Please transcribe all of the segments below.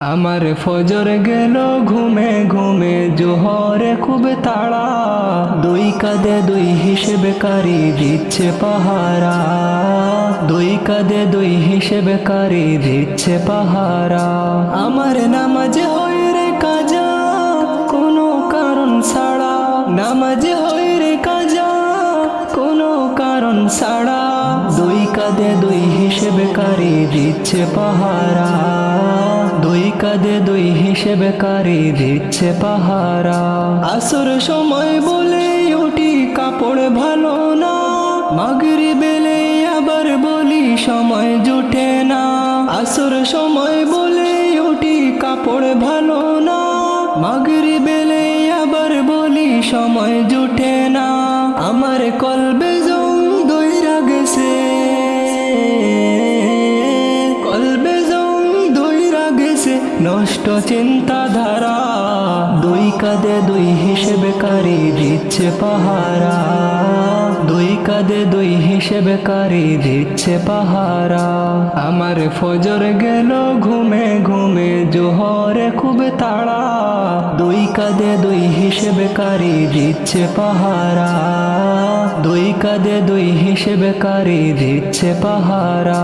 আমার ফজর গেল ঘুমে ঘুমে জোহরে খুব তাড়া, দুই কাঁধে দুই হিসেবকারী দিচ্ছে পাহারা, দুই কাঁধে দুই হিসেবকারী দিচ্ছে পাহারা। আমার নামাজ হয় রে কাজা কোনো কারণ ছাড়া, নামাজ হয় রে কাজা কোনো কারণ ছাড়া, দুই কাঁধে দুই হিসেবকারী দিচ্ছে পাহারা, দুই কাঁধে দুই হিসেবকারী দিচ্ছে পাহারা। আসর সময় বলে উঠি কাপড় ভালো না, মাগরিবেলে আবার বলি সময় জুটে না, আসর সময় বলে উঠি কাপড় ভালো না, মাগরিবেলে আবার বলি সময় জুটে না। আমার কলবে জং দইরা গেছে, কলবে জং দইরা গেছে নষ্ট চিন্তাধারা, দুই কাঁধে দুই হিসেবকারী দিচ্ছে পাহারা, দুই কাঁধে দুই হিসেবকারী দিচ্ছে পাহারা। আমার ফজর গেল ঘুমে ঘুমে জোহরে খুব তাড়া, দুই কাঁধে দুই হিসেবকারী দিচ্ছে পাহারা, দুই কাঁধে দুই হিসেবকারী দিচ্ছে পাহারা।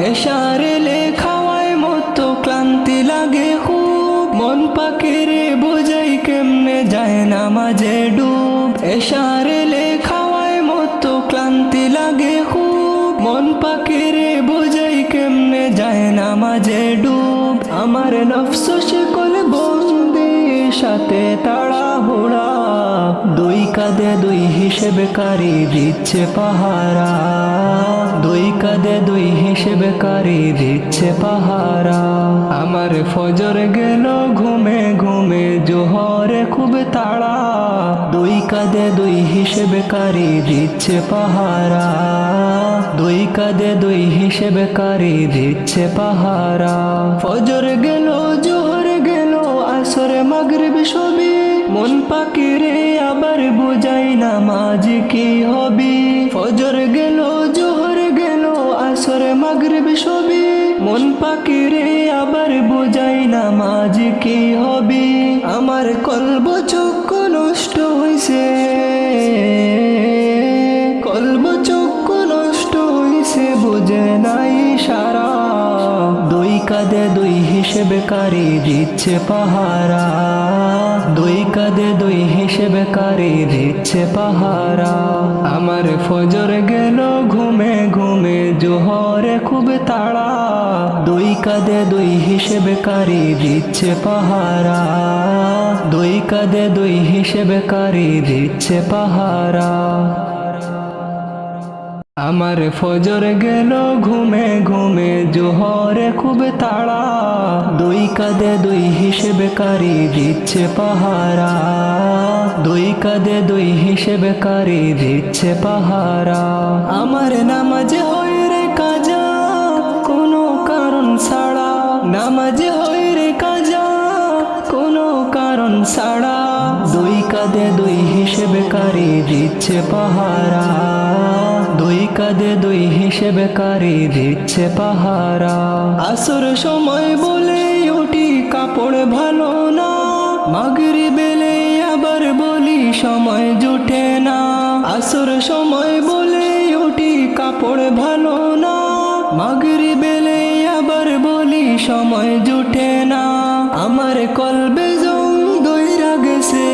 এশারে লেখাওয়ায় মতো ক্লান্তি লাগে খুব, মন পাখিরে বোঝাই কেমনে যায় নামাজে ডুব, এশারে লেখাওয়ায় মতো ক্লান্তি লাগে খুব, মন পাখিরে বোঝাই কেমনে যায় নামাজে ডুব। আমার নফস শিকল বন্দি সাথে তাড়াহুড়া, দুই কাঁধে দুই হিসেবকারী দিচ্ছে পাহারা, দুই কাঁধে দুই হিসেবকারী দিচ্ছে পাহারা। আমার ফজর গেল ঘুমে ঘুমে জোহরে খুব তাড়া, দুই কাঁধে দুই হিসেবকারী দিচ্ছে পাহারা, দুই কাঁধে দুই হিসেবকারী দিচ্ছে পাহারা। ফজর গেল জোহর গেল আসরে মাগরিব সবই, মন পাখিরে আবার বুঝাই নামাজ কি হবি। ফজর গেল জোহর গেল আসরে মাগরিব সবই, মন পাখিরে আবার বুঝাই নামাজ কি হবি। আমার কলব চক্ষু নষ্ট হইছে, কলব চক্ষু নষ্ট হইছে বুঝে নাই সারা, দুই কাঁধে দুই হিসেবকারী দিচ্ছে পাহারা, দুই কাঁধে দুই হিসেবকারী দিচ্ছে পাহারা। আমার ফজর গেল ঘুমে ঘুমে জোহরে খুব তাড়া, দুই কাঁধে দুই হিসেবকারী দিচ্ছে পাহারা, দুই কাঁধে দুই হিসেবকারী দিচ্ছে পাহারা। আমার ফজর গেল ঘুমে ঘুমে জোহরে খুব তাড়া, দুই কাঁধে দুই হিসেবকারী দিচ্ছে পাহারা, দুই কাঁধে দুই হিসেবকারী দিচ্ছে পাহারা। আমার নামাজ হয় রে কাজা কোনো কারণ ছাড়া, নামাজ হয় রে কাজা কোনো কারণ ছাড়া, দুই কাঁধে দুই হিসেবকারী দিচ্ছে পাহারা, দুই কাঁধে দুই হিসেবকারী দিচ্ছে পাহারা। আসর সময় বলে উঠি কাপড় ভালো না, মাগরিবেলে আবার বলি সময় জুটে না, আসর সময় বলে উঠি কাপড় ভালো না, মাগরিবেলে আবার বলি সময় জুটে না। আমার কলবে জং দইরা গেছে,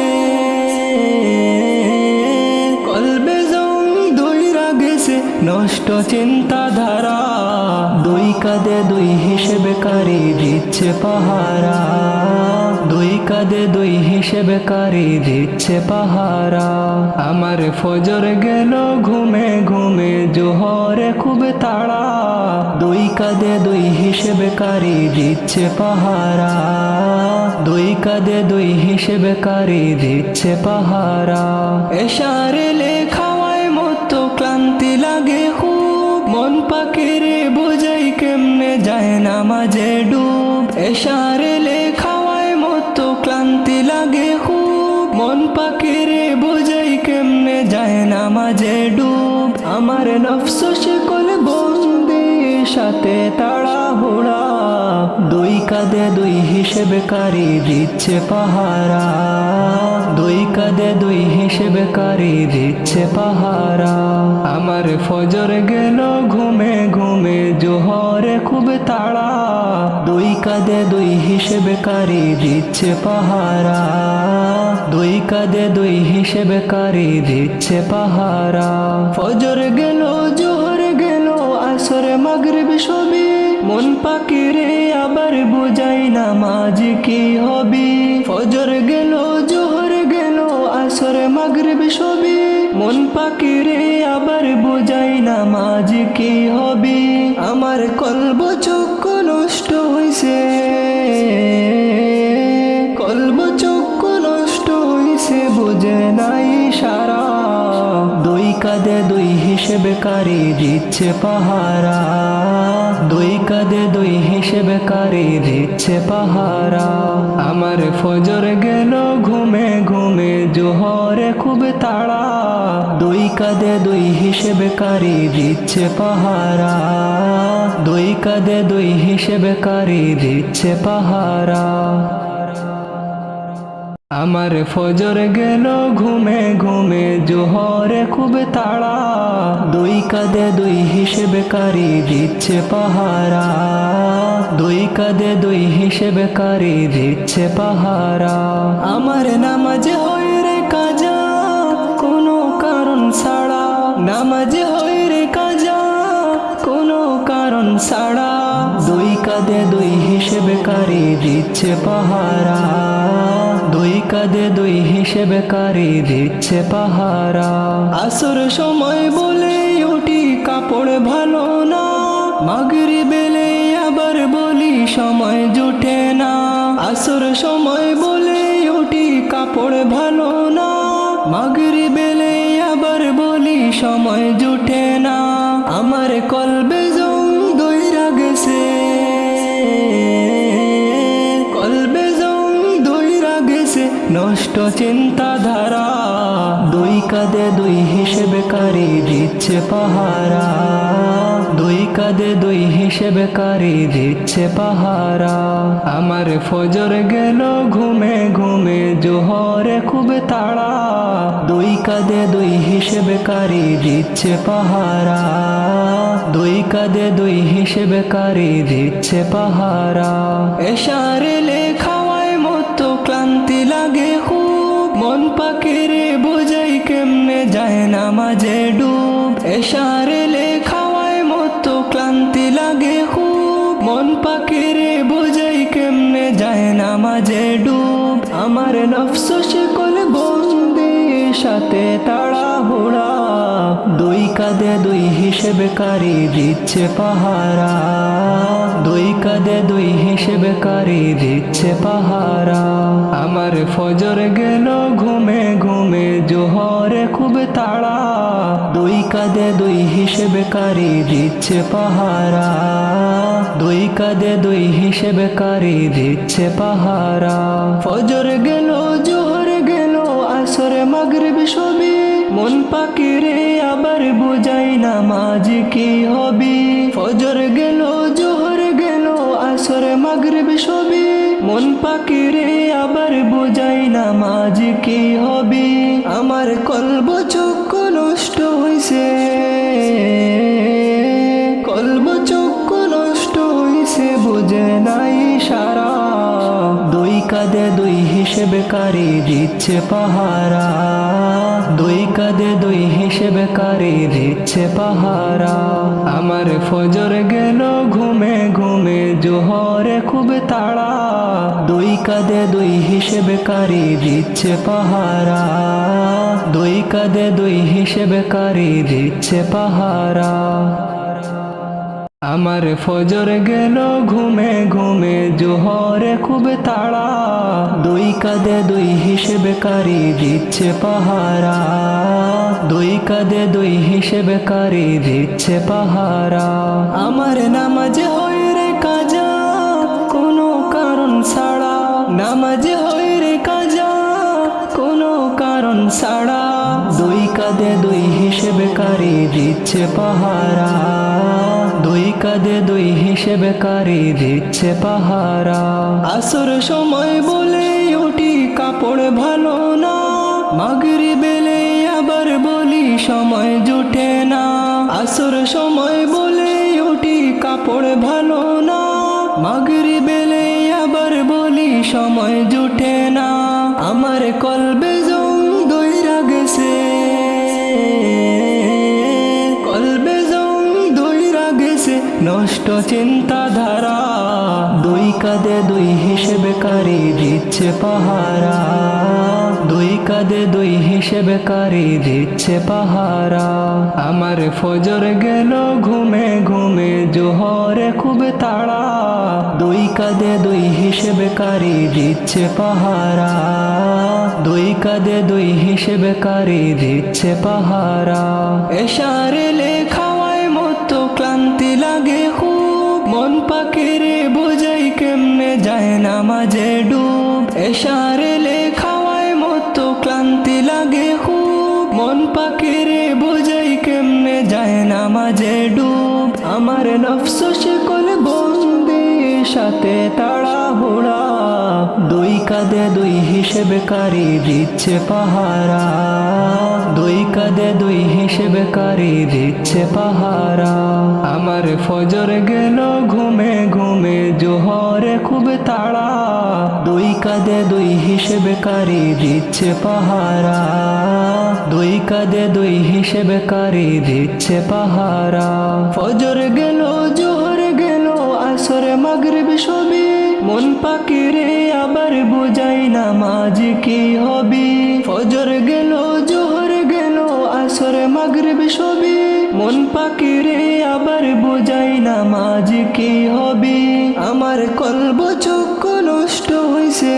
কলবে জং দইরা গেছে নষ্ট চিন্তাধারা, দুই কাঁধে দুই হিসেবকারী দিচ্ছে পাহারা, দুই কাঁধে দুই হিসেবকারী দিচ্ছে পাহারা। আমার ফজর গেল ঘুমে ঘুমে জোহরে খুব তাড়া, দুই কাঁধে দুই হিসেবকারী দিচ্ছে পাহারা, দুই কাঁধে দুই হিসেবকারী দিচ্ছে পাহারা। এশারে লেখাওয়ায় মতো ক্লান্তি লাগে খুব, মন পাখিরে বোঝাই কেমনে যায় নামাজে ডুব, এশারে লেখাওয়ায় মতো ক্লান্তি লাগে খুব, মন পাখিরে বোঝাই কেমনে যায় নামাজে ডুব। আমার নফস শিকল বন্দি সাথে তাড়াহুড়া, দুই কাঁধে দুই হিসেবকারী দিচ্ছে পাহারা, দুই কাঁধে দুই হিসেবকারী দিচ্ছে পাহারা। আমার ফজর গেল ঘুমে ঘুমে জোহরে খুব তাড়া, দুই কাঁধে দুই হিসেবকারী দিচ্ছে পাহারা, দুই কাঁধে দুই হিসেবকারী দিচ্ছে পাহারা। ফজর গেল জোহর গেল আসর মাগরিব সবই, মন পাকিরে আবার বুঝাই নামাজ কি হবে। ফজর গেল জোহর গেল আসর মাগরিব সবই, মন পাকিরে আবার বুঝাই নামাজ কি হবে। আমার কলব চক্ষু নষ্ট হইছে, কলব চক্ষু নষ্ট হইছে বুঝে নাই সারা, দুই কাঁধে দুই হিসেবকারী দিচ্ছে পাহারা, দুই কাঁধে দুই হিসেবকারী দিচ্ছে পাহারা। আমার ফজর গেল ঘুমে ঘুমে জোহরে খুব তাড়া, দুই কাঁধে দুই হিসেবকারী দিচ্ছে পাহারা, দুই কাঁধে দুই হিসেবকারী দিচ্ছে পাহারা। আমার ফজর গেল ঘুমে ঘুমে জোহরে খুব তাড়া, দুই কাঁধে দুই হিসেবকারী দিচ্ছে পাহারা, দুই কাঁধে দুই হিসেবকারী দিচ্ছে পাহারা। আমার নামাজ হয় রে কাজা কোনো কারণ ছাড়া, নামাজ হয় রে কাজা কোনো কারণ ছাড়া, দুই কাঁধে দুই হিসেবকারী দিচ্ছে পাহারা, দুই কাঁধে দুই হিসেবকারী দিচ্ছে পাহারা। আসর সময় বলে উঠি কাপড় ভালো না, মাগরিবেলে আবার বলি সময় জুটে না। আসর সময় বলে উঠি কাপড় ভালো না, মাগরিবেলে আবার বলি সময় জুটে না। আমার কলবে জং দইরা গেছে, কলবে জং দইরা গেছে নষ্ট চিন্তাধারা, দুই কাঁধে দুই হিসেবকারী দিচ্ছে পাহারা, দুই কাঁধে দুই হিসেবকারী দিচ্ছে পাহারা। আমার ফজর গেল ঘুমে ঘুমে জোহরে খুব তাড়া, দুই কাঁধে দুই হিসেবকারী দিচ্ছে পাহারা, দুই কাঁধে দুই হিসেবকারী দিচ্ছে পাহারা। এশারে লেখাওয়ায় মতো ক্লান্তি লাগে খুব, মন পাখিরে বোঝাই কেমনে যায় নামাজে ডুব। এশারে লেখাওয়ায় মতো ক্লান্তি লাগে খুব, মন পাখিরে বোঝাই কেমনে যায় নামাজে ডুব। আমার নফস শিকল বন্দি সাথে তাড়াহুড়া, দুই কাঁধে দুই হিসেবকারী দিচ্ছে পাহারা, দুই কাঁধে দুই হিসেবকারী দিচ্ছে পাহারা। আমার ফজর গেল ঘুমে ঘুমে জোহরে খুব তাড়া, দুই কাঁধে দুই হিসেবকারী দিচ্ছে পাহারা, দুই কাঁধে দুই হিসেবকারী দিচ্ছে পাহারা। ফজর গেল জোহর গেল আসর মাগরিব সবই, মন পাকিরে আবার বুঝাই নামাজ কি হবে। ফজর গেল জোহর গেল আসর মাগরিব সবই, মন পাকিরে আবার বুঝাই নামাজ কি হবে। আমার কলব চক্ষু নষ্ট হইছে, কলব চক্ষু নষ্ট হইছে বুঝে নাই সারা, দুই কাঁধে দুই হিসেবকারী দিচ্ছে পাহারা, দুই কাঁধে দুই হিসেবকারী দিচ্ছে পাহারা। আমার ফজর গেল ঘুমে ঘুমে জোহরে খুব তাড়া, দুই কাঁধে দুই হিসেবকারী দিচ্ছে পাহারা, দুই কাঁধে দুই হিসেবকারী দিচ্ছে পাহারা। আমার ফজর গেল ঘুমে ঘুমে জোহরে খুব তাড়া, দুই কাঁধে দুই হিসেবকারী দিচ্ছে পাহারা, দুই কাঁধে দুই হিসেবকারী দিচ্ছে পাহারা। আমার নামাজ হয় রে কাজা কোনো কারণ ছাড়া, নামাজ হয় রে কাজা কোনো কারণ ছাড়া, দুই কাঁধে দুই হিসেবকারী দিচ্ছে পাহারা, দুই কাঁধে দুই হিসেবে কারি দিচ্ছে পাহারা। আসর সময় বলে উঠি কাপড় ভালো না, মাগরিবেলে আবার বলি সময় জুটে না। আসর সময় বলে উঠি কাপড় ভালো না, মাগরিবেলে আবার বলি সময় জুটে না। আমার কলবে জং দইরা গেছে, কলবে জং দইরা গেছে নষ্ট চিন্তাধারা। দুই কাঁধে দুই হিসেবে কারি দিচ্ছে পাহারা, দুই কাঁধে দুই হিসেবে কারি দিচ্ছে পাহারা। আমার ফজর গেল ঘুমে ঘুমে জোহরে খুব তাড়া, দুই কাঁধে দুই হিসেবে কারি দিচ্ছে পাহারা, দুই কাঁধে দুই হিসেবে কারি দিচ্ছে পাহারা। এশারে লেখাওয়ায় মতো ক্লান্তি লাগে খুব, মন পাখিরে বোঝাই কেমনে যায় নামাজে ডুব। এশারে লেখাওয়ায় মতো ক্লান্তি লাগে খুব, মন পাখিরে বোঝাই কেমনে যায় নামাজে ডুব। আমার নফস শিকল বন্দি সাথে তাড়াহুড়া, দুই কাঁধে দুই হিসেবে কারি দিচ্ছে পাহারা, দুই কাঁধে দুই হিসেবে কারি দিচ্ছে পাহারা। আমার ফজর গেল ঘুমে ঘুমে জোহরে খুব তাড়া, দুই কাঁধে দুই হিসেবে কারি দিচ্ছে পাহারা, দুই কাঁধে দুই হিসেবে কারি দিচ্ছে পাহারা। ফজর গেল জোহর গেল আসর মাগরিব সবই, মন পাখিরে আবার বুঝাই নামাজ কি হবি। ফজর গেল জোহর গেল আসর মাগরিব সবই, মন পাখিরে আবার বুঝাই নামাজ কি হবি। আমার কলব চক্ষু নষ্ট হইছে,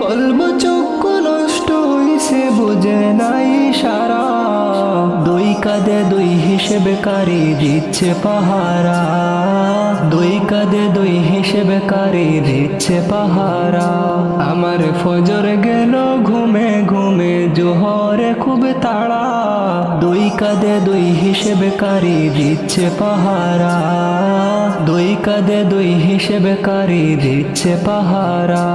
কলব চক্ষু নষ্ট হইছে বুঝে নাই সারা। দুই কাঁধে দুই হিসেবে কারি দিচ্ছে পাহারা, দুই কাঁধে দুই হিসেবে কারি দিচ্ছে পাহারা। আমার ফজর গেল ঘুমে ঘুমে জোহরে খুব তাড়া, দুই কাঁধে দুই হিসেবে কারি দিচ্ছে পাহারা, দুই কাঁধে দুই হিসেবে কারি দিচ্ছে পাহারা।